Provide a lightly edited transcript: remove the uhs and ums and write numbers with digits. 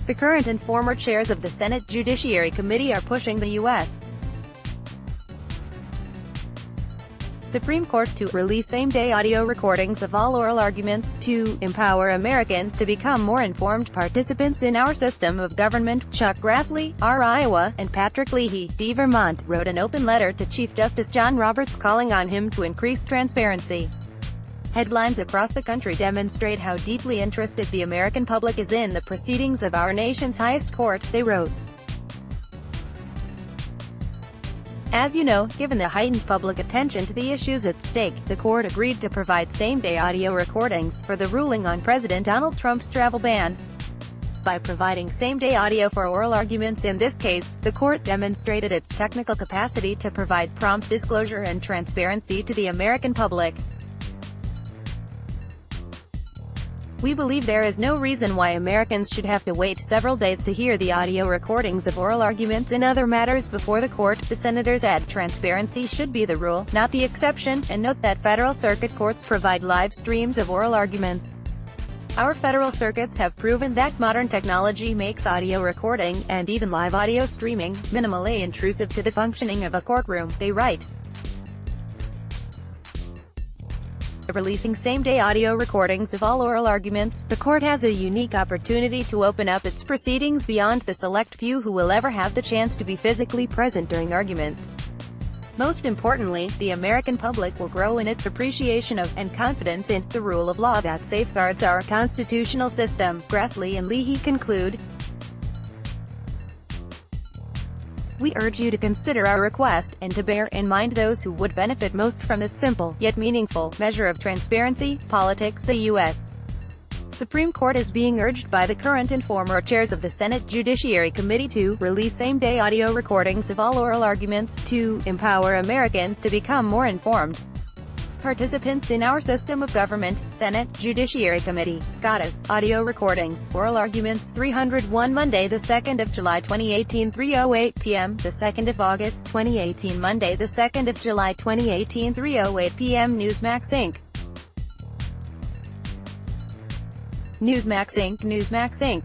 The current and former chairs of the Senate Judiciary Committee are pushing the U.S. Supreme Court to release same-day audio recordings of all oral arguments, to empower Americans to become more informed participants in our system of government. Chuck Grassley, R. Iowa, and Patrick Leahy, D. Vermont, wrote an open letter to Chief Justice John Roberts calling on him to increase transparency. Headlines across the country demonstrate how deeply interested the American public is in the proceedings of our nation's highest court, they wrote. As you know, given the heightened public attention to the issues at stake, the court agreed to provide same-day audio recordings for the ruling on President Donald Trump's travel ban. By providing same-day audio for oral arguments in this case, the court demonstrated its technical capacity to provide prompt disclosure and transparency to the American public. We believe there is no reason why Americans should have to wait several days to hear the audio recordings of oral arguments in other matters before the court, the senators add. Transparency should be the rule, not the exception, and note that federal circuit courts provide live streams of oral arguments. Our federal circuits have proven that modern technology makes audio recording, and even live audio streaming, minimally intrusive to the functioning of a courtroom, they write. Releasing same-day audio recordings of all oral arguments, the court has a unique opportunity to open up its proceedings beyond the select few who will ever have the chance to be physically present during arguments. Most importantly, the American public will grow in its appreciation of, and confidence in, the rule of law that safeguards our constitutional system. Grassley and Leahy conclude, "We urge you to consider our request, and to bear in mind those who would benefit most from this simple, yet meaningful, measure of transparency. Politics. The U.S. Supreme Court is being urged by the current and former chairs of the Senate Judiciary Committee to release same-day audio recordings of all oral arguments, to empower Americans to become more informed participants in our system of government. Senate Judiciary Committee, SCOTUS, audio recordings, oral arguments 301 Monday the 2nd of July 2018 3:08 p.m. the 2nd of August 2018 Monday the 2nd of July 2018 3:08 p.m. Newsmax Inc. Newsmax Inc.